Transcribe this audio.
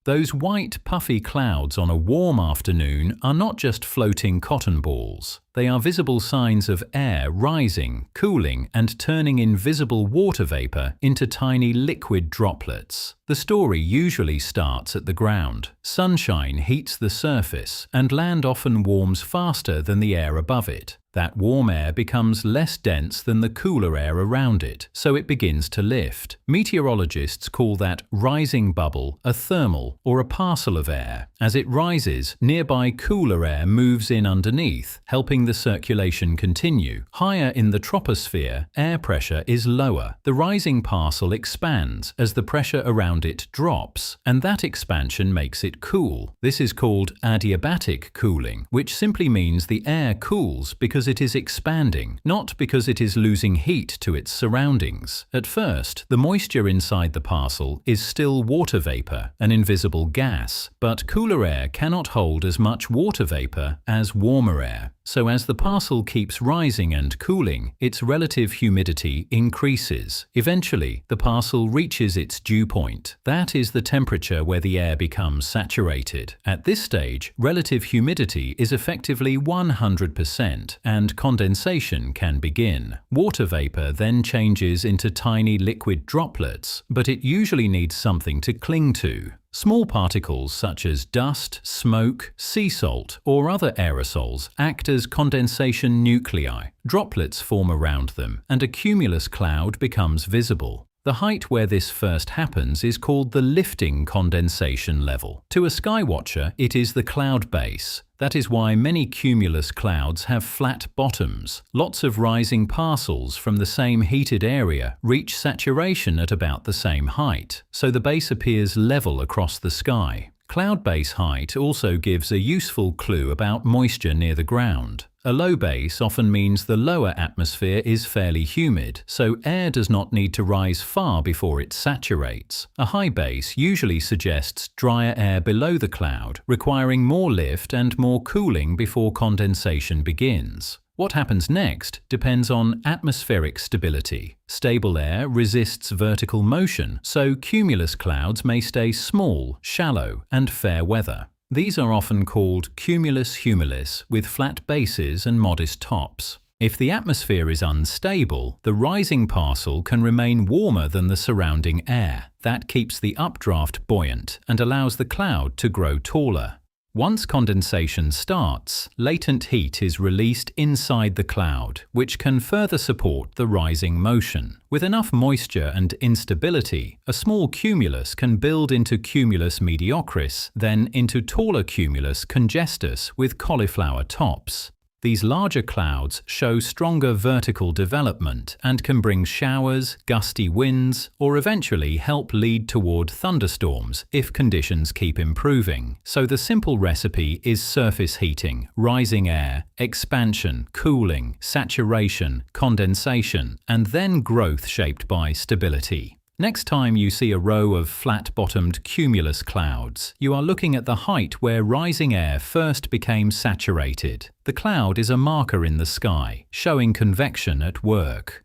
Those white, puffy clouds on a warm afternoon are not just floating cotton balls. They are visible signs of air rising, cooling, and turning invisible water vapor into tiny liquid droplets. The story usually starts at the ground. Sunshine heats the surface, and land often warms faster than the air above it. That warm air becomes less dense than the cooler air around it, so it begins to lift. Meteorologists call that rising bubble a thermal or a parcel of air. As it rises, nearby cooler air moves in underneath, helping the circulation continue. Higher in the troposphere, air pressure is lower. The rising parcel expands as the pressure around it drops, and that expansion makes it cool. This is called adiabatic cooling, which simply means the air cools because it is expanding, not because it is losing heat to its surroundings. At first, the moisture inside the parcel is still water vapor, an invisible gas, but cooler air cannot hold as much water vapor as warmer air. So as the parcel keeps rising and cooling, its relative humidity increases. Eventually, the parcel reaches its dew point. That is the temperature where the air becomes saturated. At this stage, relative humidity is effectively 100%, and condensation can begin. Water vapor then changes into tiny liquid droplets, but it usually needs something to cling to. Small particles such as dust, smoke, sea salt, or other aerosols act as condensation nuclei. Droplets form around them, and a cumulus cloud becomes visible. The height where this first happens is called the lifting condensation level. To a skywatcher, it is the cloud base. That is why many cumulus clouds have flat bottoms. Lots of rising parcels from the same heated area reach saturation at about the same height, so the base appears level across the sky. Cloud base height also gives a useful clue about moisture near the ground. A low base often means the lower atmosphere is fairly humid, so air does not need to rise far before it saturates. A high base usually suggests drier air below the cloud, requiring more lift and more cooling before condensation begins. What happens next depends on atmospheric stability. Stable air resists vertical motion, so cumulus clouds may stay small, shallow, and fair weather. These are often called cumulus humilis, with flat bases and modest tops. If the atmosphere is unstable, the rising parcel can remain warmer than the surrounding air. That keeps the updraft buoyant and allows the cloud to grow taller. Once condensation starts, latent heat is released inside the cloud, which can further support the rising motion. With enough moisture and instability, a small cumulus can build into cumulus mediocris, then into taller cumulus congestus with cauliflower tops. These larger clouds show stronger vertical development and can bring showers, gusty winds, or eventually help lead toward thunderstorms if conditions keep improving. So the simple recipe is surface heating, rising air, expansion, cooling, saturation, condensation, and then growth shaped by stability. Next time you see a row of flat-bottomed cumulus clouds, you are looking at the height where rising air first became saturated. The cloud is a marker in the sky, showing convection at work.